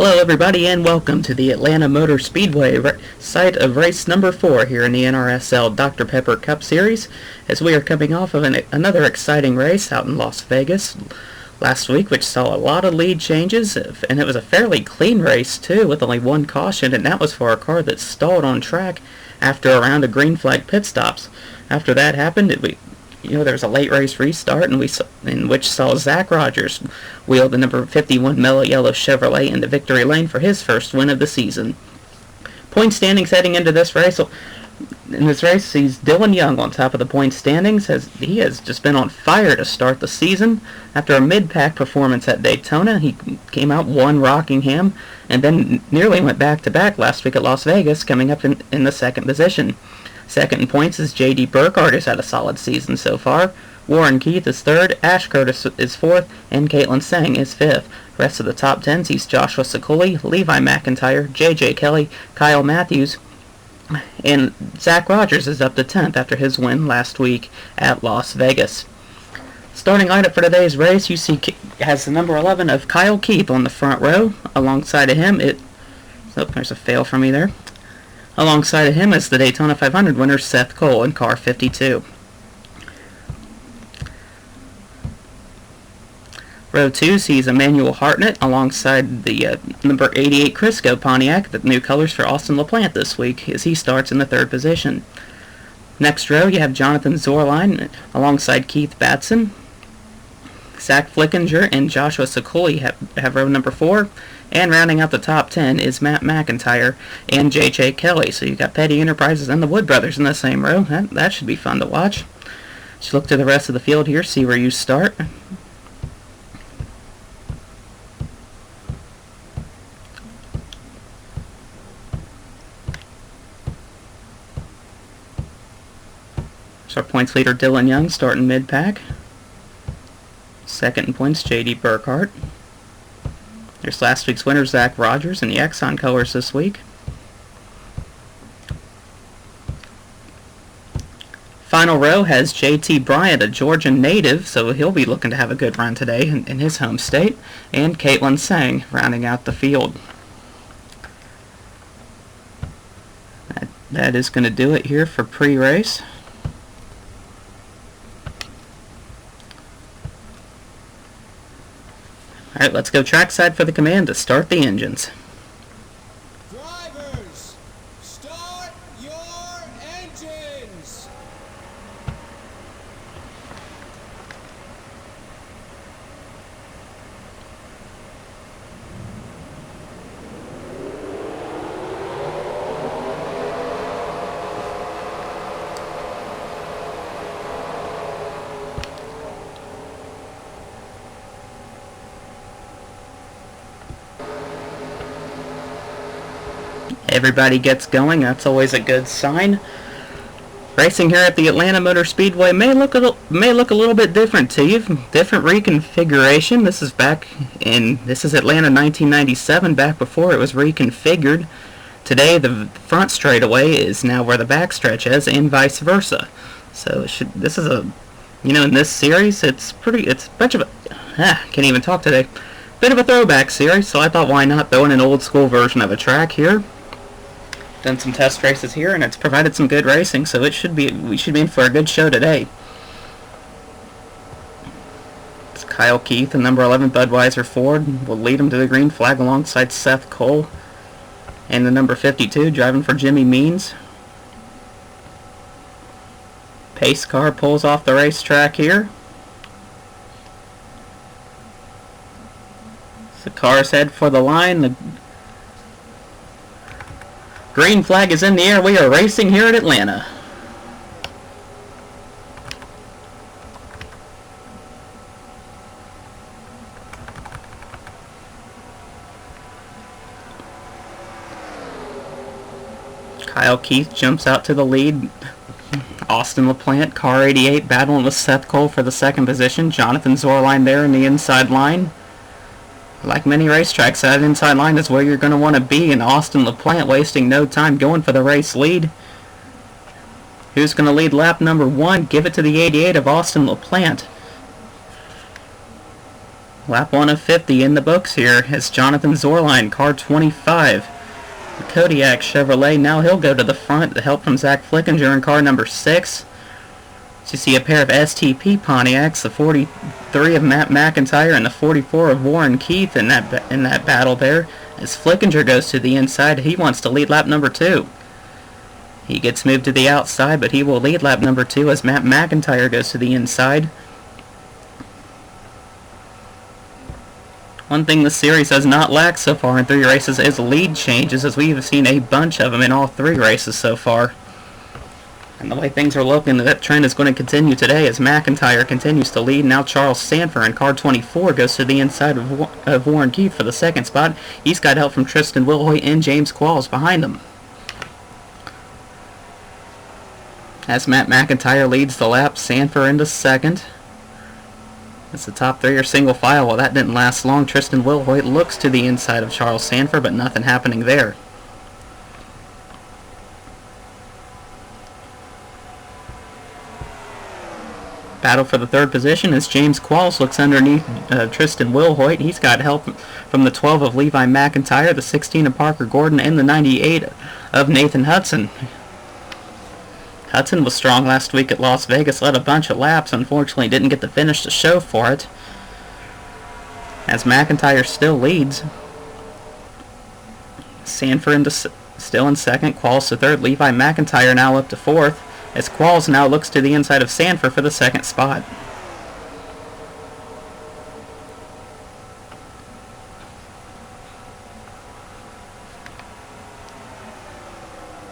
Hello everybody and welcome to the Atlanta Motor Speedway site of race number 4 here in the NRSL Dr. Pepper Cup Series, as we are coming off of another exciting race out in Las Vegas last week, which saw a lot of lead changes, and it was a fairly clean race too, with only one caution, and that was for a car that stalled on track after a round of green flag pit stops. After that happened, there was a late race restart, in which saw Zach Rogers wheel the number 51 Mellow Yellow Chevrolet into victory lane for his first win of the season. Point standings heading into this race. In this race, sees Dylan Young on top of the point standings, as he has just been on fire to start the season. After a mid-pack performance at Daytona, he came out, won Rockingham, and then nearly went back-to-back last week at Las Vegas, coming up in the second position. Second in points is J.D. Burkhardt, who's had a solid season so far. Warren Keith is third, Ash Curtis is fourth, and Caitlin Sang is fifth. Rest of the top 10 sees Joshua Sekuli, Levi McIntyre, J.J. Kelly, Kyle Matthews, and Zach Rogers is up to 10th after his win last week at Las Vegas. Starting lineup for today's race, you see has the number 11 of Kyle Keith on the front row. Alongside of him, there's a fail for me there. Alongside of him is the Daytona 500 winner Seth Cole in car 52. Row 2 sees Emmanuel Hartnett alongside the number 88 Crisco Pontiac, the new colors for Austin LaPlante this week, as he starts in the third position. Next row you have Jonathan Zorline alongside Keith Batson. Zach Flickinger and Joshua Sekuli have row number 4. And rounding out the top 10 is Matt McIntyre and J.J. Kelly. So you've got Petty Enterprises and the Wood Brothers in the same row. That should be fun to watch. Just look to the rest of the field here, see where you start. So our points leader Dylan Young starting mid-pack. Second in points J.D. Burkhardt. There's last week's winner, Zach Rogers, in the Exxon colors this week. Final row has J.T. Bryant, a Georgian native, so he'll be looking to have a good run today in his home state. And Caitlin Sang rounding out the field. That is going to do it here for pre-race. Alright, let's go trackside for the command to start the engines. Drivers, start your engines! Everybody gets going. That's always a good sign. Racing here at the Atlanta Motor Speedway may look a little bit different to you. Different reconfiguration. This is Atlanta 1997, back before it was reconfigured. Today the front straightaway is now where the backstretch is, and vice versa. So in this series, it's a bunch of can't even talk today. Bit of a throwback series, so I thought why not throw in an old school version of a track here. Done some test races here, and it's provided some good racing, so we should be in for a good show today. It's Kyle Keith and number 11 Budweiser Ford will lead him to the green flag alongside Seth Cole and the number 52 driving for Jimmy Means. Pace car pulls off the racetrack here. The cars head for the line. The green flag is in the air. We are racing here at Atlanta. Kyle Keith jumps out to the lead. Austin LaPlante, car 88, battling with Seth Cole for the second position. Jonathan Zorline there in the inside line. Like many racetracks, that inside line is where you're going to want to be, and Austin LaPlante wasting no time going for the race lead. Who's going to lead lap number 1? Give it to the 88 of Austin LaPlante. Lap 1 of 50 in the books here as Jonathan Zorline, car 25. The Kodiak Chevrolet, now he'll go to the front. The help from Zach Flickinger in car number 6. So you see a pair of STP Pontiacs, the 43 of Matt McIntyre and the 44 of Warren Keith in that battle there. As Flickinger goes to the inside, he wants to lead lap number 2. He gets moved to the outside, but he will lead lap number 2 as Matt McIntyre goes to the inside. One thing this series has not lacked so far in 3 races is lead changes, as we have seen a bunch of them in all 3 races so far. And the way things are looking, that trend is going to continue today as McIntyre continues to lead. Now Charles Sanford in car 24 goes to the inside of Warren Keith for the second spot. He's got help from Tristan Wilhoit and James Qualls behind him. As Matt McIntyre leads the lap, Sanford into second. As the top 3 are single file. Well, that didn't last long. Tristan Wilhoit looks to the inside of Charles Sanford, but nothing happening there. Battle for the 3rd position as James Qualls looks underneath Tristan Wilhoit. He's got help from the 12 of Levi McIntyre, the 16 of Parker Gordon, and the 98 of Nathan Hudson. Hudson was strong last week at Las Vegas, led a bunch of laps, unfortunately didn't get the finish to show for it. As McIntyre still leads. Sanford still in second, Qualls to third, Levi McIntyre now up to fourth, as Qualls now looks to the inside of Sanford for the second spot.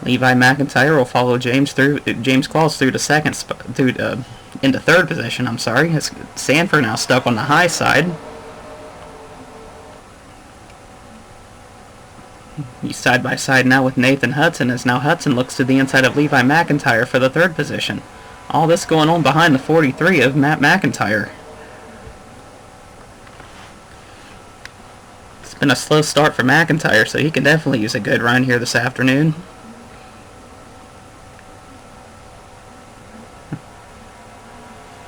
Levi McIntyre will follow James Qualls through to into third position. As Sanford now stuck on the high side. He's side by side now with Nathan Hudson, as now Hudson looks to the inside of Levi McIntyre for the third position. All this going on behind the 43 of Matt McIntyre. It's been a slow start for McIntyre, so he can definitely use a good run here this afternoon.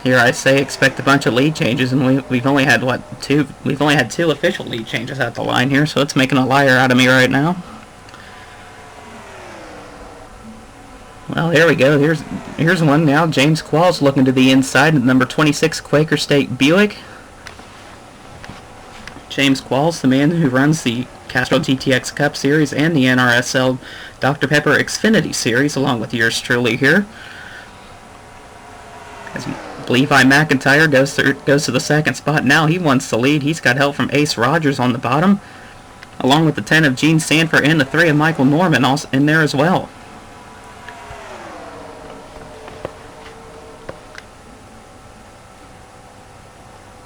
Here I say expect a bunch of lead changes, and we've only had two official lead changes at the line here, so it's making a liar out of me right now. Well, here we go. Here's one now. James Qualls looking to the inside, number 26 Quaker State Buick. James Qualls, the man who runs the Castrol GTX Cup Series and the NRSL Dr. Pepper Xfinity Series, along with yours truly here. As Levi McIntyre goes to the second spot. Now he wants to lead. He's got help from Ace Rogers on the bottom, along with the 10 of Gene Sanford and the 3 of Michael Norman also in there as well.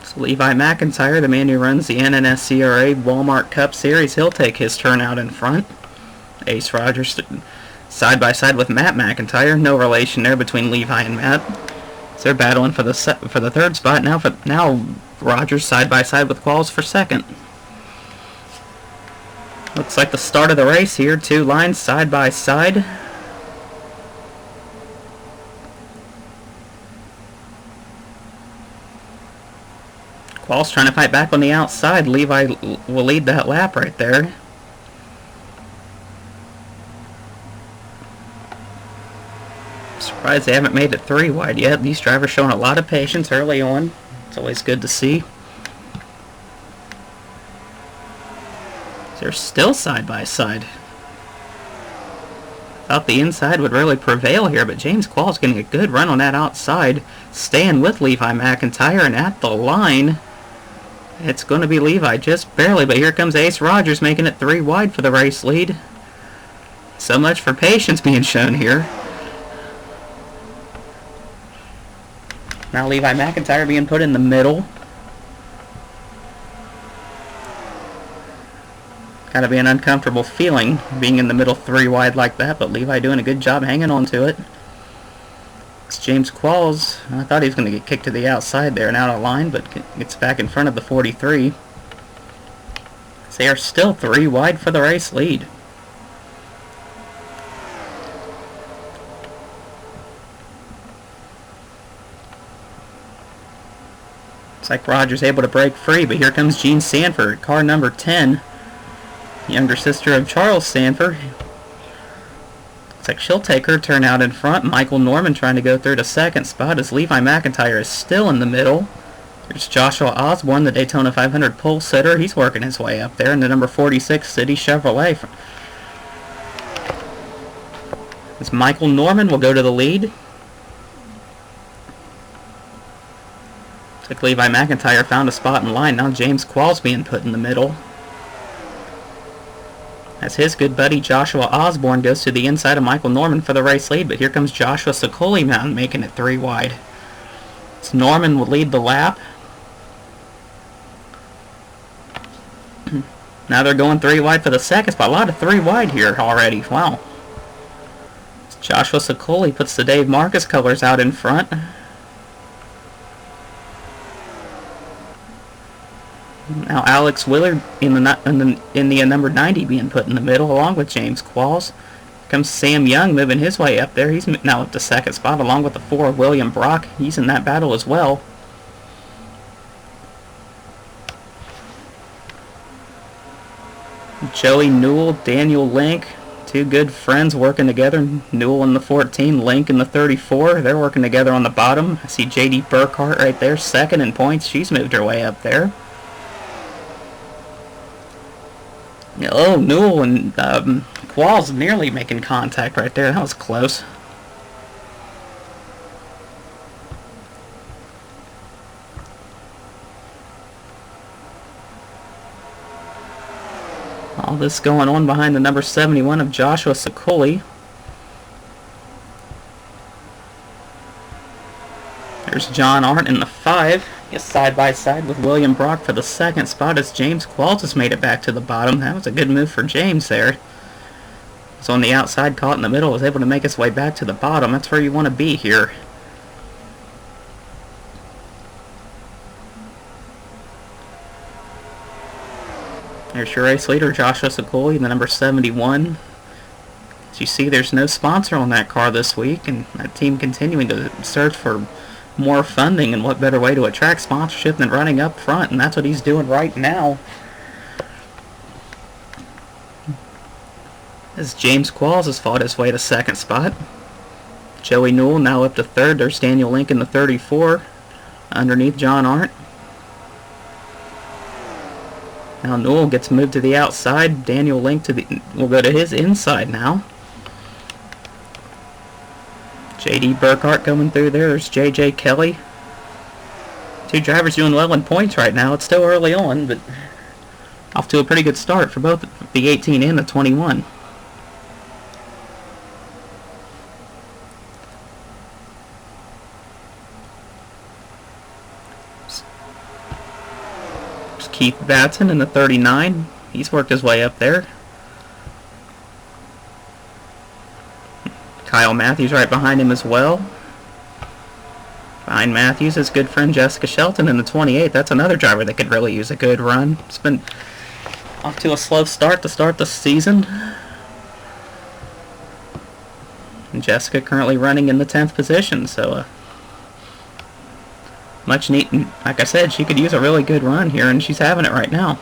So Levi McIntyre, the man who runs the NNSCRA Walmart Cup Series, he'll take his turn out in front. Ace Rogers side by side with Matt McIntyre. No relation there between Levi and Matt. They're battling for the third spot. Now Rogers side by side with Qualls for second. Looks like the start of the race here. 2 lines side by side. Qualls trying to fight back on the outside. Levi will lead that lap right there. Surprised they haven't made it 3 wide yet. These drivers showing a lot of patience early on. It's always good to see. They're still side by side. Thought the inside would really prevail here, but James Qualls getting a good run on that outside, staying with Levi McIntyre, and at the line, it's going to be Levi just barely, but here comes Ace Rogers making it 3 wide for the race lead. So much for patience being shown here. Now Levi McIntyre being put in the middle. Gotta be an uncomfortable feeling being in the middle 3 wide like that, but Levi doing a good job hanging on to it. It's James Qualls. I thought he was going to get kicked to the outside there and out of line, but gets back in front of the 43. They are still 3 wide for the race lead. Looks like Rogers able to break free, but here comes Jean Sanford, car number 10. Younger sister of Charles Sanford. Looks like she'll take her turn out in front. Michael Norman trying to go through the second spot as Levi McIntyre is still in the middle. There's Joshua Osborne, the Daytona 500 pole sitter. He's working his way up there in the number 46 City Chevrolet. As Michael Norman will go to the lead. Looks like Levi McIntyre found a spot in line. Now James Qualls being put in the middle. As his good buddy Joshua Osborne goes to the inside of Michael Norman for the race lead, but here comes Joshua Sokoli now making it 3 wide. So Norman will lead the lap. Now they're going 3 wide for the second spot. A lot of 3 wide here already. Wow. Joshua Sokoli puts the Dave Marcus colors out in front. Now Alex Willard in the number 90 being put in the middle along with James Qualls. Here comes Sam Young moving his way up there. He's now up to second spot along with the 4 William Brock. He's in that battle as well. Joey Newell, Daniel Link, 2 good friends working together. Newell in the 14, Link in the 34. They're working together on the bottom. I see JD Burkhart right there, second in points. She's moved her way up there. Oh, Newell and Qualls nearly making contact right there. That was close. All this going on behind the number 71 of Joshua Sokoli. There's John Arndt in the 5. He's side by side with William Brock for the second spot as James Qualls has made it back to the bottom. That was a good move for James there. He's on the outside, caught in the middle, was able to make his way back to the bottom. That's where you want to be here. There's your race leader, Joshua Sokoli, the number 71. As you see, there's no sponsor on that car this week, and that team continuing to search for more funding, and what better way to attract sponsorship than running up front, and that's what he's doing right now. As James Qualls has fought his way to second spot. Joey Newell now up to third. There's Daniel Link in the 34 underneath John Arndt. Now Newell gets moved to the outside. Daniel Link will go to his inside now. JD Burkhart coming through there. There's JJ Kelly. 2 drivers doing well in points right now. It's still early on, but off to a pretty good start for both the 18 and the 21. There's Keith Batson in the 39. He's worked his way up there. Kyle Matthews right behind him as well. Behind Matthews is good friend Jessica Shelton in the 28. That's another driver that could really use a good run. It's been off to a slow start to start the season. And Jessica currently running in the 10th position, so much neat. Like I said, she could use a really good run here, and she's having it right now.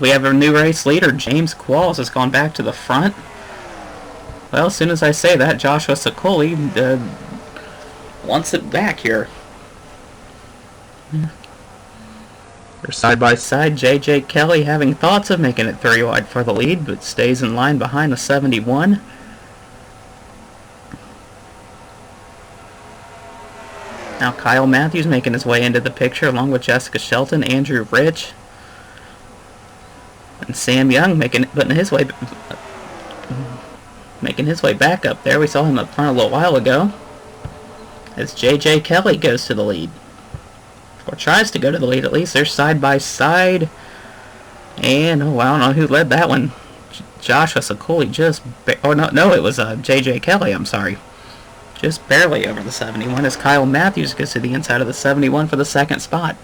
We have a new race leader. James Qualls has gone back to the front. Well, as soon as I say that, Joshua Sokoli wants it back here. They're side by side. JJ Kelly having thoughts of making it 3 wide for the lead, but stays in line behind the 71. Now Kyle Matthews making his way into the picture along with Jessica Shelton, Andrew Rich, and Sam Young putting his way back up there. We saw him up front a little while ago. As JJ Kelly goes to the lead. Or tries to go to the lead at least. They're side by side. And, I don't know who led that one. Joshua Sokoli it was JJ Kelly, I'm sorry. Just barely over the 71 as Kyle Matthews gets to the inside of the 71 for the second spot.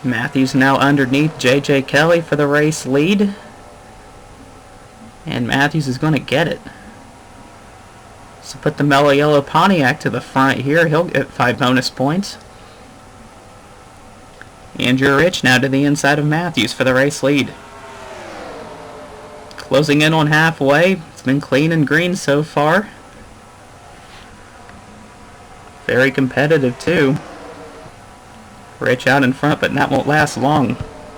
Matthews now underneath JJ Kelly for the race lead. And Matthews is going to get it. So put the mellow yellow Pontiac to the front here. He'll get 5 bonus points. Andrew Rich now to the inside of Matthews for the race lead. Closing in on halfway. It's been clean and green so far. Very competitive too. Rich out in front, but that won't last long.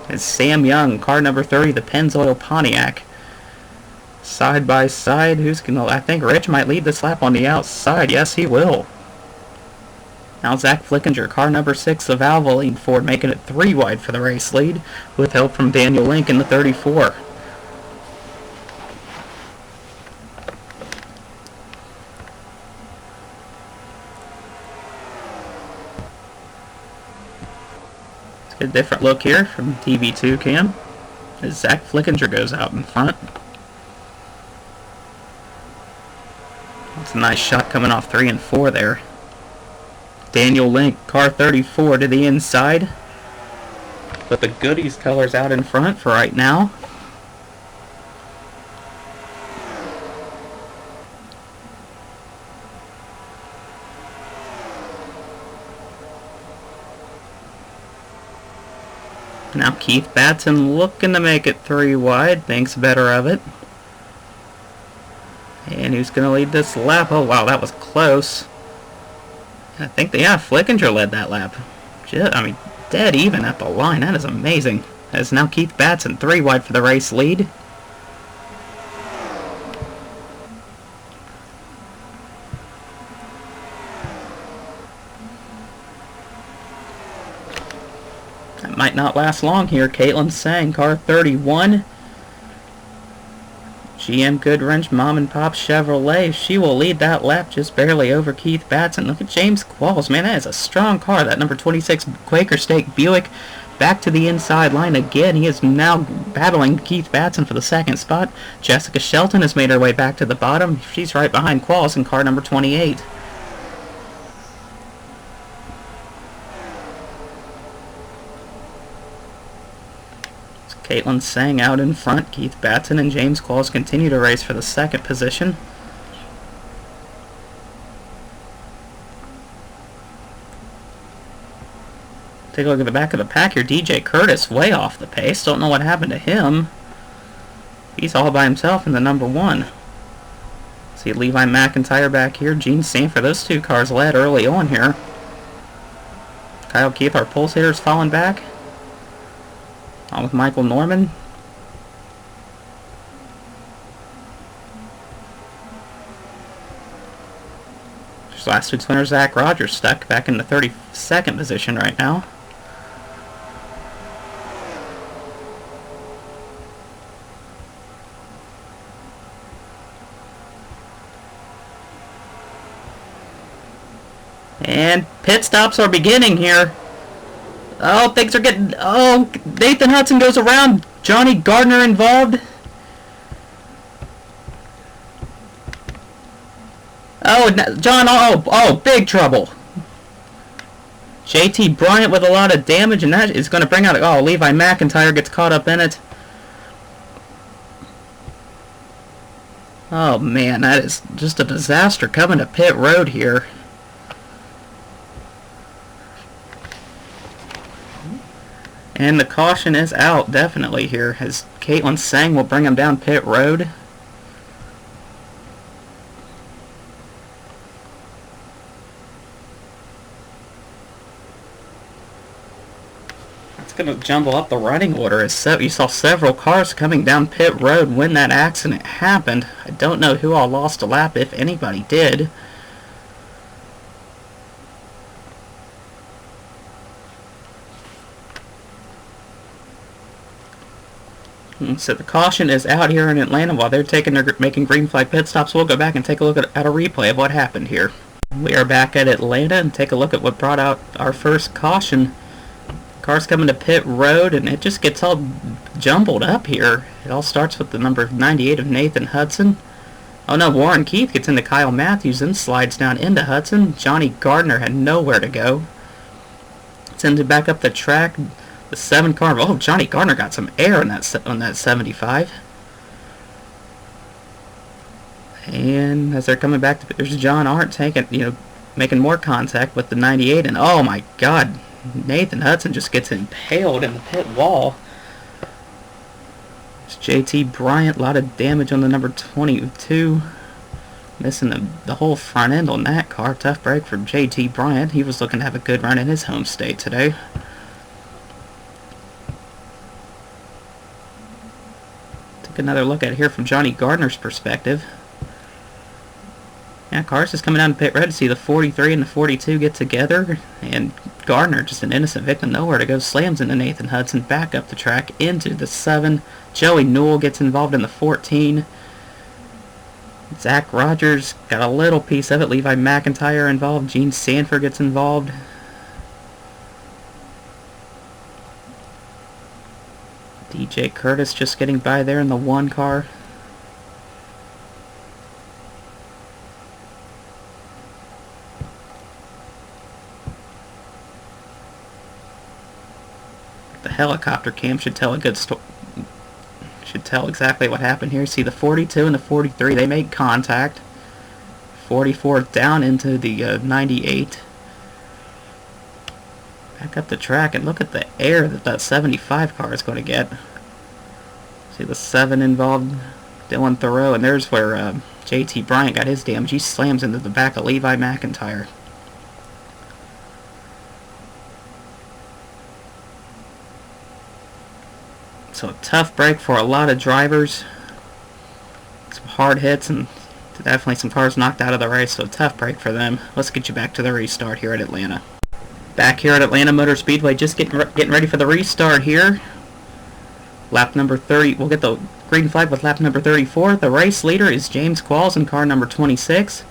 It's Sam Young, car number 30, the Pennzoil Pontiac. Side by side, who's gonna... I think Rich might lead this lap on the outside. Yes, he will. Now Zach Flickinger, car number 6, the Valvoline Ford, making it 3 wide for the race lead, with help from Daniel Link in the 34. Let's get a different look here from TV2 cam, as Zach Flickinger goes out in front. That's a nice shot coming off 3 and 4 there. Daniel Link, car 34 to the inside. Put the Goodies colors out in front for right now. Now Keith Batson looking to make it 3 wide. Thinks better of it. And who's going to lead this lap? Oh, wow, that was close. I think, Flickinger led that lap. Dead even at the line. That is amazing. As now Keith Batson 3 wide for the race lead. That might not last long here. Caitlin Sang, car 31. GM Goodwrench Mom and Pop Chevrolet. She will lead that lap just barely over Keith Batson. Look at James Qualls. Man, that is a strong car. That number 26 Quaker State Buick back to the inside line again. He is now battling Keith Batson for the 2nd spot. Jessica Shelton has made her way back to the bottom. She's right behind Qualls in car number 28. Caitlin Sang out in front. Keith Batson and James Qualls continue to race for the 2nd position. Take a look at the back of the pack here. DJ Curtis way off the pace. Don't know what happened to him. He's all by himself in the number 1. See Levi McIntyre back here. Gene Sanford. Those 2 cars led early on here. Kyle Keith, our pulse hitter's falling back. On with Michael Norman. Just last week's winner, Zach Rogers, stuck back in the 32nd position right now. And pit stops are beginning here. Oh, things are getting... Oh, Nathan Hudson goes around. Johnny Gardner involved. Oh, John... Oh, big trouble. JT Bryant with a lot of damage, and that is going to bring out... Oh, Levi McIntyre gets caught up in it. Oh, man, that is just a disaster coming to pit road here. And the caution is out, definitely, here, as Caitlin Sang will bring him down pit road. That's going to jumble up the running order. As you saw several cars coming down pit road when that accident happened. I don't know who all lost a lap, if anybody did. So the caution is out here in Atlanta while they're making green flag pit stops. We'll go back and take a look at a replay of what happened here. We are back at Atlanta and take a look at what brought out our first caution. Cars coming to pit road, and it just gets all jumbled up here. It all starts with the number 98 of Nathan Hudson. Oh no, Warren Keith gets into Kyle Matthews and slides down into Hudson. Johnny Gardner had nowhere to go. Sends it back up the track. The 7 car. Oh, Johnny Gardner got some air on that 75. And as they're coming back, there's John Arndt making more contact with the 98. And oh my God, Nathan Hudson just gets impaled in the pit wall. It's JT Bryant, a lot of damage on the number 22. Missing the whole front end on that car. Tough break for JT Bryant. He was looking to have a good run in his home state today. Took another look at it here from Johnny Gardner's perspective. Yeah, cars just coming down to pit road to see the 43 and the 42 get together, and Gardner, just an innocent victim, nowhere to go, slams into Nathan Hudson, back up the track into the 7. Joey Newell gets involved in the 14. Zach Rogers got a little piece of it. Levi McIntyre involved. Gene Sanford gets involved. DJ Curtis just getting by there in the 1 car. The helicopter cam should tell a good story. Should tell exactly what happened here. See the 42 and the 43, they made contact. 44 down into the 98. Back up the track, and look at the air that 75 car is going to get. See the 7 involved, Dylan Thoreau, and there's where JT Bryant got his damage. He slams into the back of Levi McIntyre. So a tough break for a lot of drivers. Some hard hits and definitely some cars knocked out of the race, so a tough break for them. Let's get you back to the restart here at Atlanta. Back here at Atlanta Motor Speedway, just getting ready for the restart here. Lap number 30, we'll get the green flag with lap number 34. The race leader is James Qualls in car number 26.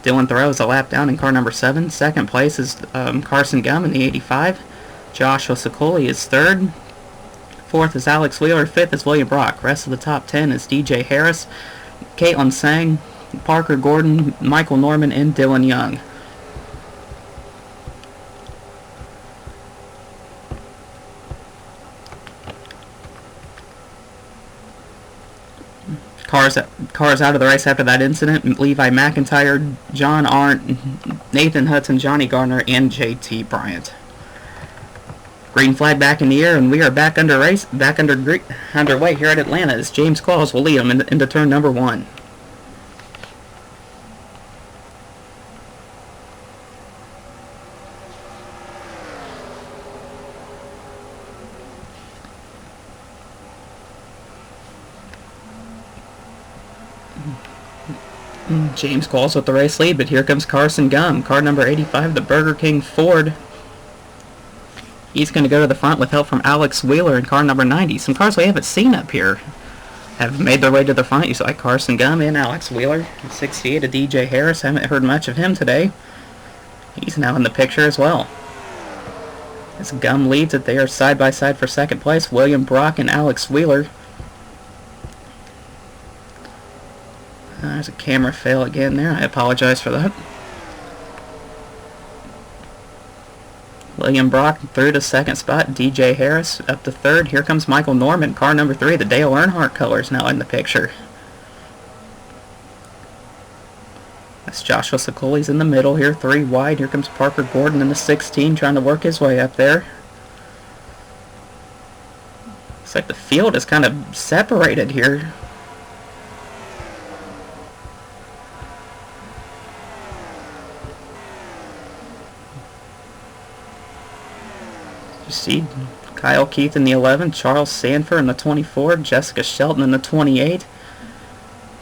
Dylan Thoreau is a lap down in car number 7. Second place is Carson Gum in the 85. Josh Osakoli is third. Fourth is Alex Wheeler. Fifth is William Brock. Rest of the top 10 is DJ Harris, Caitlin Sang, Parker Gordon, Michael Norman, and Dylan Young. Cars out of the race after that incident. Levi McIntyre, John Arndt, Nathan Hudson, Johnny Gardner, and JT Bryant. Green flag back in the air, and we are back underway here at Atlanta as James Qualls will lead them into turn number 1. James Qualls with the race lead, but here comes Carson Gum, car number 85, the Burger King Ford. He's going to go to the front with help from Alex Wheeler in car number 90. Some cars we haven't seen up here have made their way to the front. You saw Carson Gum and Alex Wheeler. 68 of DJ Harris. Haven't heard much of him today. He's now in the picture as well. As Gum leads it, they are side by side for second place. William Brock and Alex Wheeler. There's a camera fail again there. I apologize for that. William Brock through to second spot. DJ Harris up to third. Here comes Michael Norman, car number 3. The Dale Earnhardt colors now in the picture. That's Joshua Sokoli's in the middle here, 3 wide. Here comes Parker Gordon in the 16, trying to work his way up there. Looks like the field is kind of separated here. You see Kyle Keith in the 11, Charles Sanford in the 24, Jessica Shelton in the 28.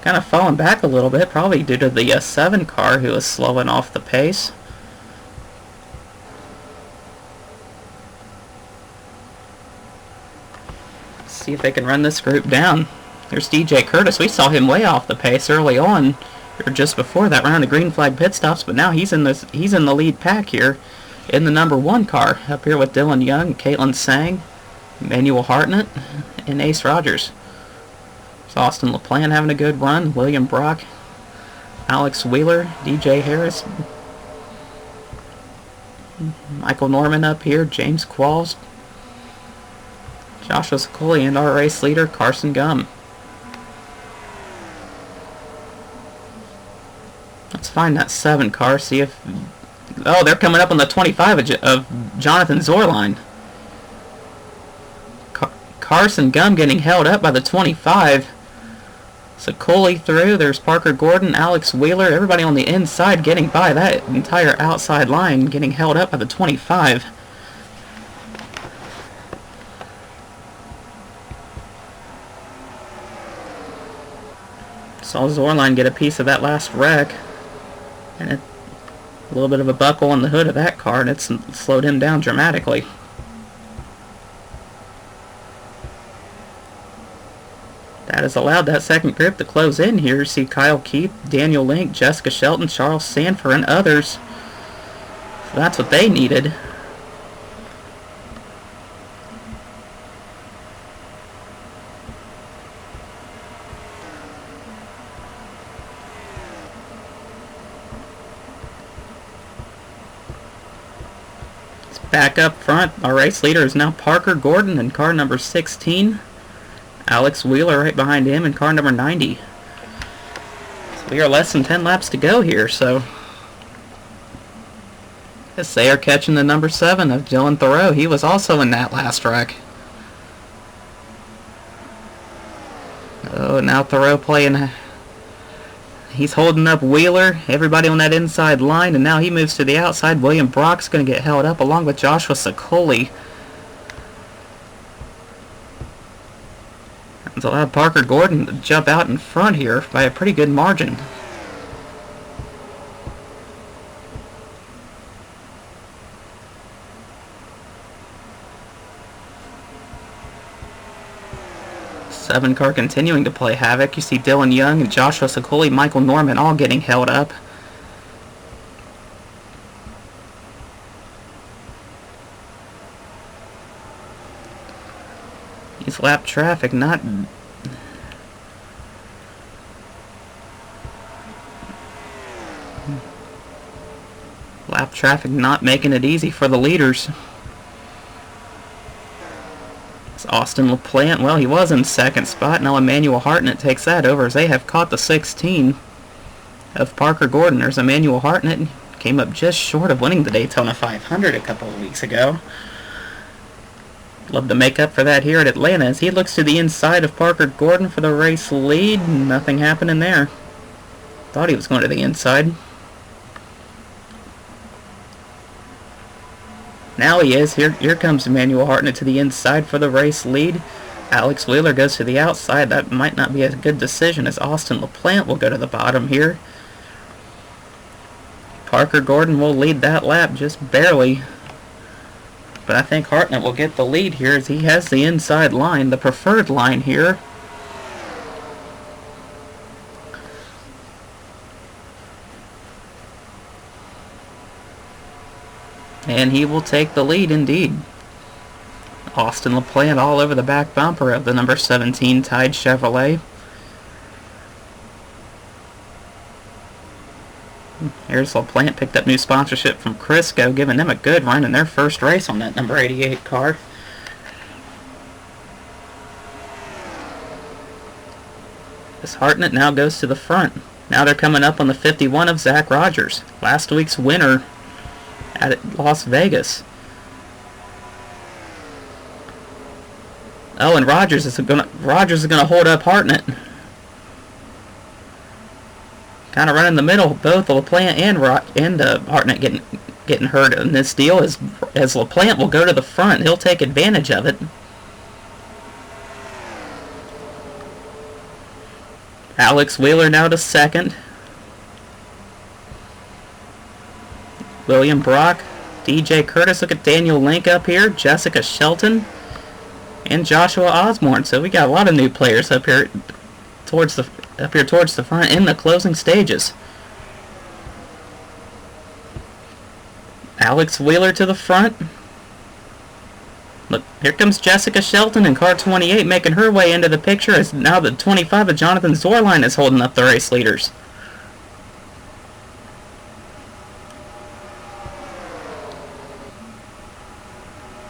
Kind of falling back a little bit, probably due to the 7 car who is slowing off the pace. Let's see if they can run this group down. There's DJ Curtis. We saw him way off the pace early on, or just before that round of green flag pit stops, but now he's in the lead pack here. In the number 1 car, up here with Dylan Young, Caitlin Sang, Emmanuel Hartnett, and Ace Rogers. It's Austin LaPlante having a good run, William Brock, Alex Wheeler, DJ Harris, Michael Norman up here, James Qualls, Joshua Sokoli, and our race leader, Carson Gum. Let's find that 7 car, see if... Oh, they're coming up on the 25 of Jonathan Zorline. Carson Gum getting held up by the 25. Sicoli through. There's Parker Gordon, Alex Wheeler, everybody on the inside getting by that entire outside line, getting held up by the 25. Saw Zorline get a piece of that last wreck, and a little bit of a buckle on the hood of that car, and it's slowed him down dramatically. That has allowed that second group to close in here. See Kyle Keith, Daniel Link, Jessica Shelton, Charles Sanford, and others. So that's what they needed. Back up front, our race leader is now Parker Gordon in car number 16. Alex Wheeler right behind him in car number 90. So we are less than 10 laps to go here, so... Yes, they are catching the number 7 of Dylan Thoreau. He was also in that last wreck. Oh, now Thoreau playing... He's holding up Wheeler, everybody on that inside line, and now he moves to the outside. William Brock's going to get held up along with Joshua Sicoli. That's allowed Parker Gordon to jump out in front here by a pretty good margin. Seven car continuing to play havoc. You see Dylan Young and Joshua Sicoli, Michael Norman all getting held up. These lap traffic not... Lap traffic not making it easy for the leaders. Austin LaPlante, well, he was in second spot. Now Emmanuel Hartnett takes that over as they have caught the 16 of Parker Gordon. There's Emmanuel Hartnett. Came up just short of winning the Daytona 500 a couple of weeks ago. Love to make up for that here at Atlanta as he looks to the inside of Parker Gordon for the race lead. Nothing happening there. Thought he was going to the inside. Now he is. Here comes Emmanuel Hartnett to the inside for the race lead. Alex Wheeler goes to the outside. That might not be a good decision as Austin LaPlante will go to the bottom here. Parker Gordon will lead that lap just barely. But I think Hartnett will get the lead here as he has the inside line, the preferred line here. And he will take the lead indeed. Austin LaPlante all over the back bumper of the number 17 Tide Chevrolet. Here's LaPlante, picked up new sponsorship from Crisco, giving them a good run in their first race on that number 88 car. This Hartnett now goes to the front. Now they're coming up on the 51 of Zach Rogers, last week's winner at Las Vegas. Oh, and Rogers is gonna hold up Hartnett. Kind of running the middle, both LaPlante and Hartnett getting hurt in this deal. As LaPlante will go to the front, he'll take advantage of it. Alex Wheeler now to second. William Brock, DJ Curtis. Look at Daniel Link up here, Jessica Shelton, and Joshua Osborne. So we got a lot of new players up here towards the front in the closing stages. Alex Wheeler to the front. Look, here comes Jessica Shelton in car 28 making her way into the picture as now the 25 of Jonathan Zorline is holding up the race leaders.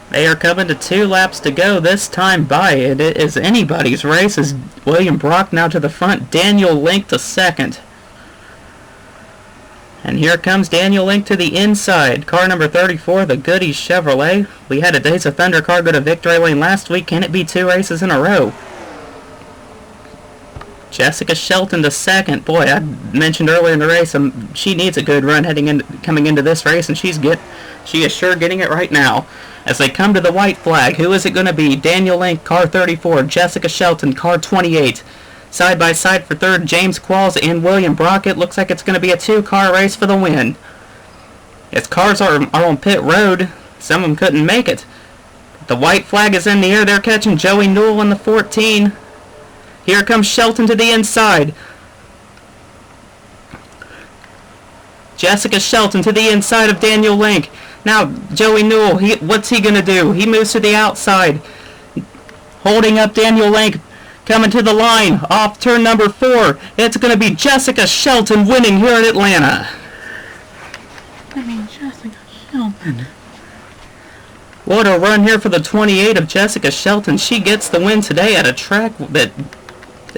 They are coming to 2 laps to go this time by. It is anybody's race as William Brock now to the front, Daniel Link to second. And here comes Daniel Link to the inside. Car number 34, the Goodies Chevrolet. We had a Days of Thunder car go to victory lane last week. Can it be 2 races in a row? Jessica Shelton to second. Boy, I mentioned earlier in the race, she needs a good run coming into this race, and she is sure getting it right now. As they come to the white flag, who is it going to be? Daniel Link, car 34. Jessica Shelton, car 28. Side by side for third, James Qualls and William Brockett. Looks like it's going to be a 2-car race for the win. As cars are on pit road, some of them couldn't make it. The white flag is in the air. They're catching Joey Newell in the 14. Here comes Shelton to the inside. Jessica Shelton to the inside of Daniel Link. Now, Joey Newell, what's he going to do? He moves to the outside. Holding up Daniel Link. Coming to the line. Off turn number 4. It's going to be Jessica Shelton winning here in Atlanta. Jessica Shelton. What a run here for the 28 of Jessica Shelton. She gets the win today at a track that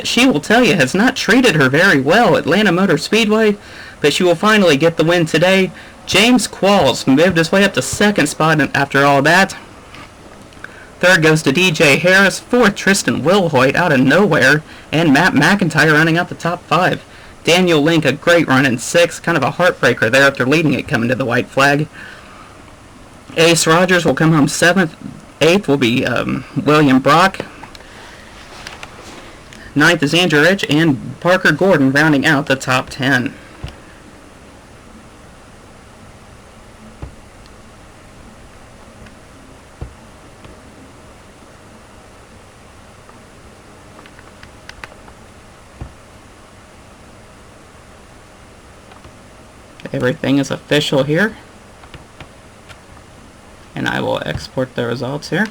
she will tell you has not treated her very well, Atlanta Motor Speedway, but she will finally get the win today. James Qualls moved his way up to second spot after all that. Third goes to DJ Harris. Fourth, Tristan Wilhoit out of nowhere, and Matt McIntyre running out the top 5. Daniel Link, a great run in 6th, kind of a heartbreaker there after leading it coming to the white flag. Ace Rogers will come home 7th. 8th will be William Brock. 9th is Andrew Rich, and Parker Gordon rounding out the top 10. Everything is official here, and I will export the results here.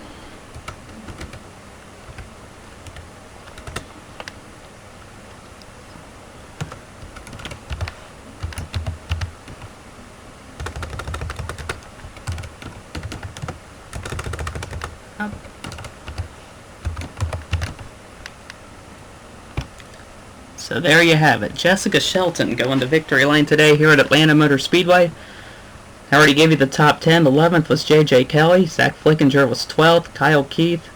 So there you have it. Jessica Shelton going to victory lane today here at Atlanta Motor Speedway. I already gave you the top 10. 11th was J.J. Kelly. Zach Flickinger was 12th. Kyle Keith,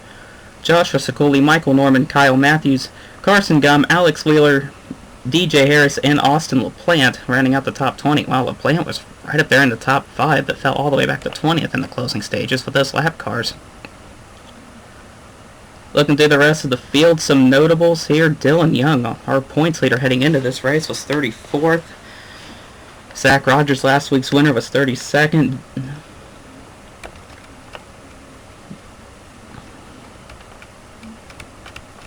Joshua Sikuli, Michael Norman, Kyle Matthews, Carson Gum, Alex Wheeler, DJ Harris, and Austin LaPlante rounding out the top 20. Wow, LaPlante was right up there in the top 5, but fell all the way back to 20th in the closing stages with those lap cars. Looking through the rest of the field, some notables here. Dylan Young, our points leader heading into this race, was 34th. Zach Rogers, last week's winner, was 32nd.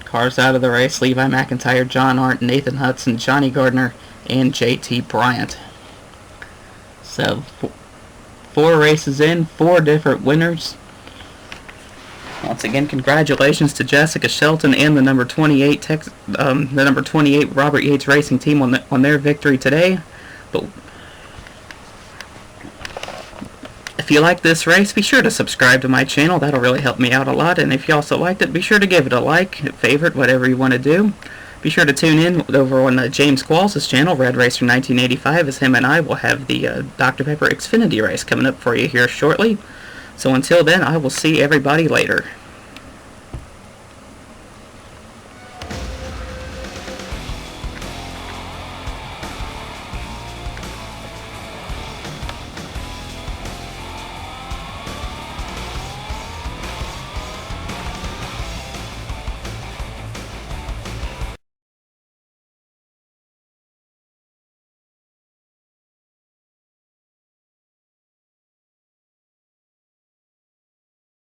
Cars out of the race: Levi McIntyre, John Arndt, Nathan Hudson, Johnny Gardner, and JT Bryant. So, 4 races in, 4 different winners. Once again, congratulations to Jessica Shelton and the number 28 Robert Yates Racing Team on their victory today. But if you like this race, be sure to subscribe to my channel. That'll really help me out a lot. And if you also liked it, be sure to give it a like, favorite, whatever you want to do. Be sure to tune in over on James Qualls' channel, Red Racer 1985, as him and I will have the Dr. Pepper Xfinity race coming up for you here shortly. So until then, I will see everybody later.